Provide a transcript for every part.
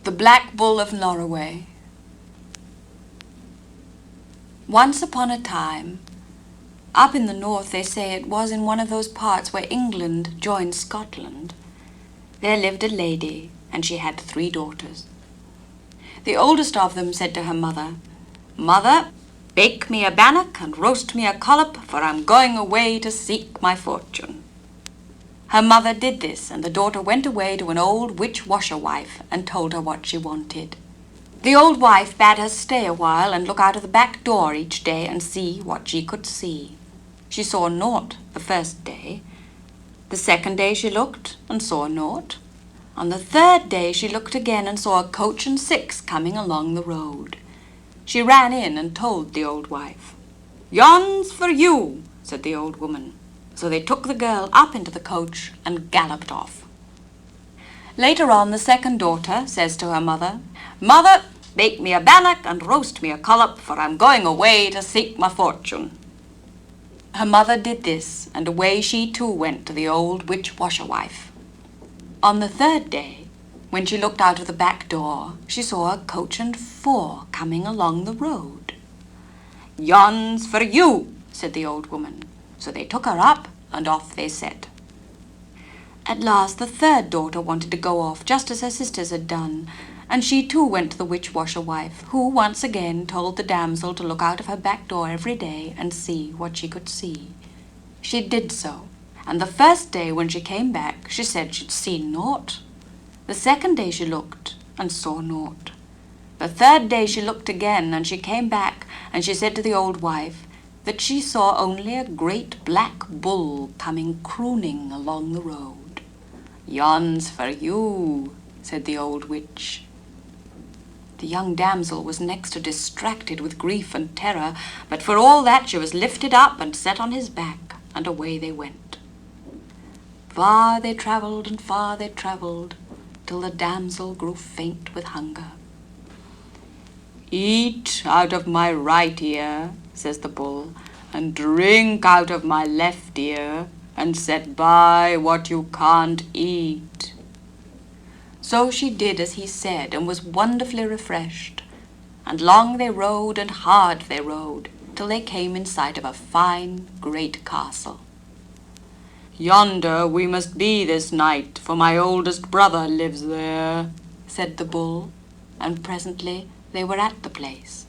The Black Bull of Norroway. Once upon a time, up in the north, they say it was in one of those parts where England joined Scotland, there lived a lady, and she had 3 daughters. The oldest of them said to her mother, "Mother, bake me a bannock and roast me a collop, for I'm going away to seek my fortune." Her mother did this, and the daughter went away to an old witch washerwife and told her what she wanted. The old wife bade her stay a while and look out of the back door each day and see what she could see. She saw naught the first day. The second day she looked and saw naught. On the third day she looked again and saw a coach and 6 coming along the road. She ran in and told the old wife. "Yon's for you," said the old woman. So they took the girl up into the coach and galloped off. Later on, the second daughter says to her mother, "Mother, bake me a bannock and roast me a collop, for I'm going away to seek my fortune." Her mother did this, and away she too went to the old witch washerwife. On the third day, when she looked out of the back door, she saw a coach and 4 coming along the road. "Yon's for you," said the old woman. So they took her up, and off they set. At last the third daughter wanted to go off, just as her sisters had done, and she too went to the witch washerwife, who once again told the damsel to look out of her back door every day and see what she could see. She did so, and the first day when she came back, she said she'd seen naught. The second day she looked and saw naught. The third day she looked again, and she came back, and she said to the old wife that she saw only a great black bull coming crooning along the road. "Yon's for you," said the old witch. The young damsel was next to distracted with grief and terror, but for all that she was lifted up and set on his back, and away they went. Far they travelled and far they travelled, till the damsel grew faint with hunger. "Eat out of my right ear," says the bull, "and drink out of my left ear, and set by what you can't eat." So she did as he said, and was wonderfully refreshed. And long they rode and hard they rode, till they came in sight of a fine great castle. "Yonder we must be this night, for my oldest brother lives there," said the bull, and presently they were at the place.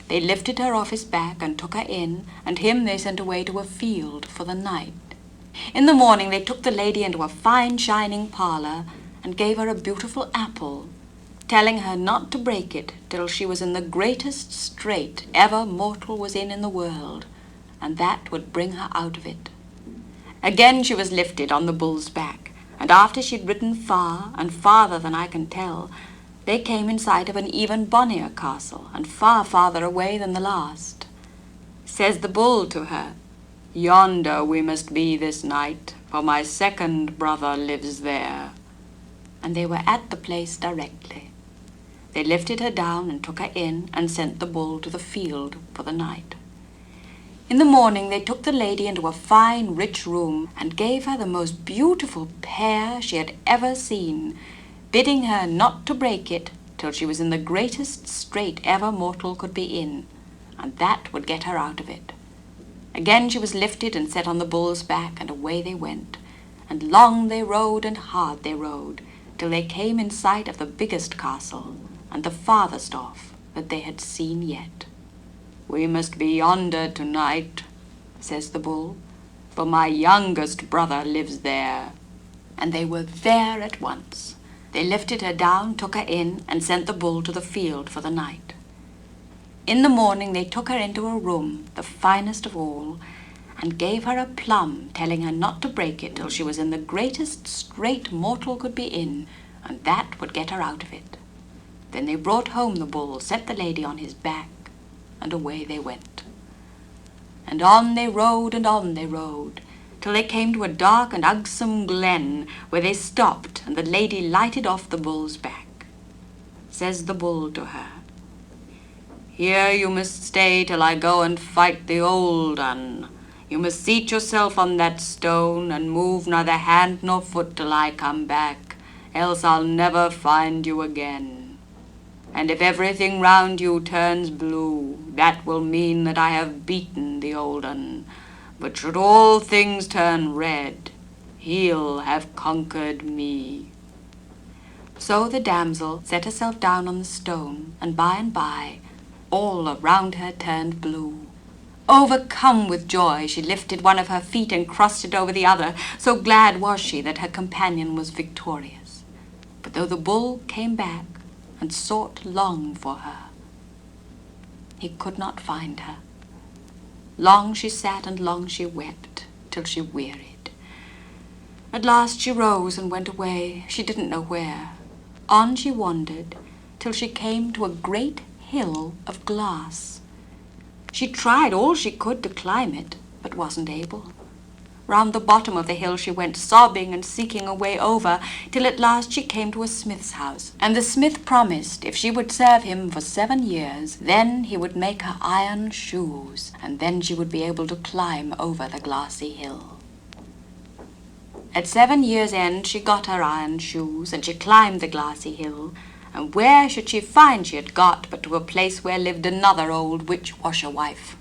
They lifted her off his back and took her in, and him they sent away to a field for the night. In the morning they took the lady into a fine shining parlour, and gave her a beautiful apple, telling her not to break it till she was in the greatest strait ever mortal was in the world, and that would bring her out of it. Again she was lifted on the bull's back, and after she'd ridden far and farther than I can tell, they came in sight of an even bonnier castle, and far farther away than the last. Says the bull to her, "Yonder we must be this night, for my second brother lives there." And they were at the place directly. They lifted her down and took her in, and sent the bull to the field for the night. In the morning they took the lady into a fine rich room, and gave her the most beautiful pear she had ever seen, bidding her not to break it till she was in the greatest strait ever mortal could be in, and that would get her out of it. Again she was lifted and set on the bull's back, and away they went, and long they rode and hard they rode, till they came in sight of the biggest castle, and the farthest off that they had seen yet. "We must be yonder tonight," says the bull, "for my youngest brother lives there." And they were there at once. They lifted her down, took her in, and sent the bull to the field for the night. In the morning they took her into a room, the finest of all, and gave her a plum, telling her not to break it till she was in the greatest strait mortal could be in, and that would get her out of it. Then they brought home the bull, set the lady on his back, and away they went. And on they rode, till they came to a dark and ugsome glen, where they stopped, and the lady lighted off the bull's back. Says the bull to her, "Here you must stay till I go and fight the old un. You must seat yourself on that stone, and move neither hand nor foot till I come back. else I'll never find you again. And if everything round you turns blue, that will mean that I have beaten the old un. But should all things turn red, he'll have conquered me." So the damsel set herself down on the stone, and by, all around her turned blue. Overcome with joy, she lifted one of her feet and crossed it over the other, so glad was she that her companion was victorious. But though the bull came back and sought long for her, he could not find her. Long she sat and long she wept, till she wearied. At last she rose and went away, she didn't know where. On she wandered, till she came to a great hill of glass. She tried all she could to climb it, but wasn't able. Round the bottom of the hill she went, sobbing and seeking a way over, till at last she came to a smith's house. And the smith promised if she would serve him for 7 years, then he would make her iron shoes, and then she would be able to climb over the glassy hill. At 7 years' end she got her iron shoes, and she climbed the glassy hill, and where should she find she had got but to a place where lived another old witch-washer-wife.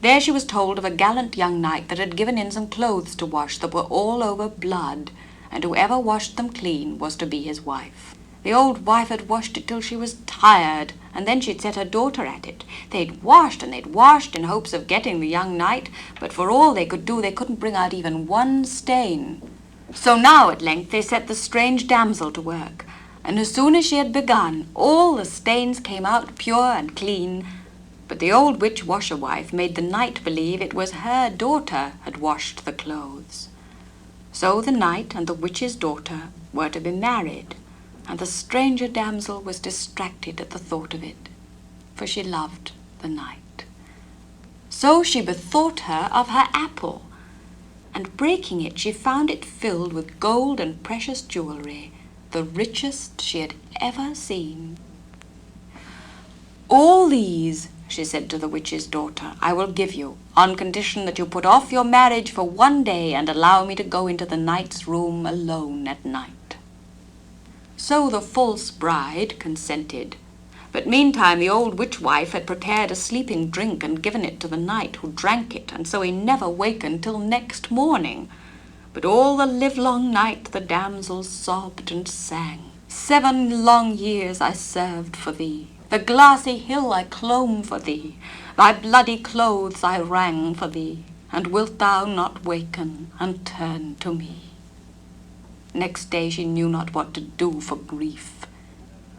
There she was told of a gallant young knight that had given in some clothes to wash that were all over blood, and whoever washed them clean was to be his wife. The old wife had washed it till she was tired, and then she'd set her daughter at it. They'd washed and they'd washed in hopes of getting the young knight, but for all they could do they couldn't bring out even one stain. So now at length they set the strange damsel to work, and as soon as she had begun, all the stains came out pure and clean. But the old witch-washer-wife made the knight believe it was her daughter had washed the clothes. So the knight and the witch's daughter were to be married, and the stranger damsel was distracted at the thought of it, for she loved the knight. So she bethought her of her apple, and breaking it she found it filled with gold and precious jewelry, the richest she had ever seen. "All these," she said to the witch's daughter, "I will give you, on condition that you put off your marriage for 1 day and allow me to go into the knight's room alone at night." So the false bride consented. But meantime the old witch-wife had prepared a sleeping drink and given it to the knight, who drank it, and so he never wakened till next morning. But all the livelong night the damsel sobbed and sang. "7 long years I served for thee, the glassy hill I clomb for thee, thy bloody clothes I wrang for thee, and wilt thou not waken and turn to me?" Next day she knew not what to do for grief.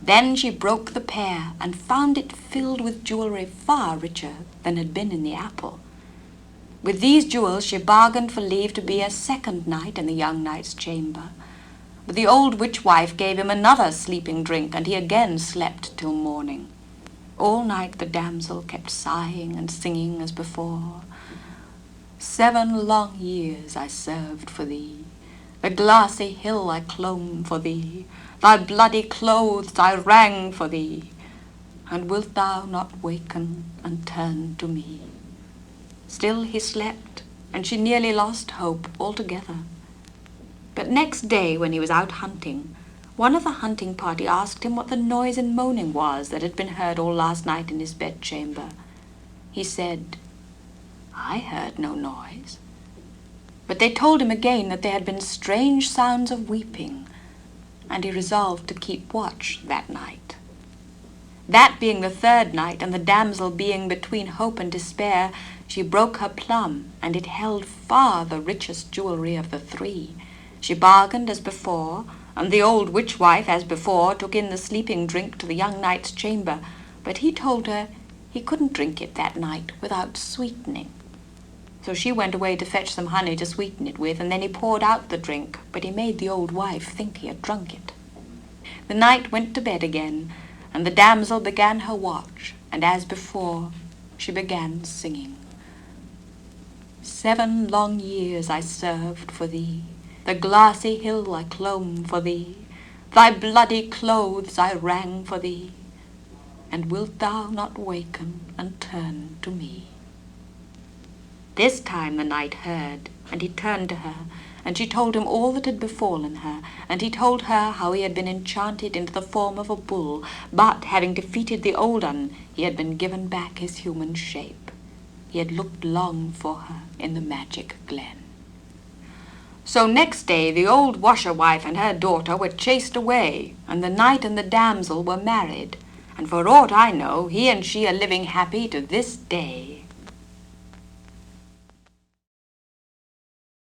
Then she broke the pear and found it filled with jewelry far richer than had been in the apple. With these jewels she bargained for leave to be a second night in the young knight's chamber. But the old witch-wife gave him another sleeping drink, and he again slept till morning. All night the damsel kept sighing and singing as before. "7 long years I served for thee, the glassy hill I clomb for thee, thy bloody clothes I wrang for thee, and wilt thou not waken and turn to me?" Still he slept, and she nearly lost hope altogether. But next day, when he was out hunting, one of the hunting party asked him what the noise and moaning was that had been heard all last night in his bedchamber. He said, "I heard no noise." But they told him again that there had been strange sounds of weeping, and he resolved to keep watch that night. That being the 3rd night, and the damsel being between hope and despair, she broke her plum, and it held far the richest jewelry of the 3. She bargained as before, and the old witch-wife as before took in the sleeping drink to the young knight's chamber, but he told her he couldn't drink it that night without sweetening. So she went away to fetch some honey to sweeten it with, and then he poured out the drink, but he made the old wife think he had drunk it. The knight went to bed again, and the damsel began her watch, and as before she began singing. "7 long years I served for thee, the glassy hill I clomb for thee, thy bloody clothes I wrang for thee, and wilt thou not waken and turn to me?" This time the knight heard, and he turned to her, and she told him all that had befallen her, and he told her how he had been enchanted into the form of a bull, but, having defeated the old un, he had been given back his human shape. He had looked long for her in the magic glen. So next day the old washerwife and her daughter were chased away, and the knight and the damsel were married, and for aught I know, he and she are living happy to this day.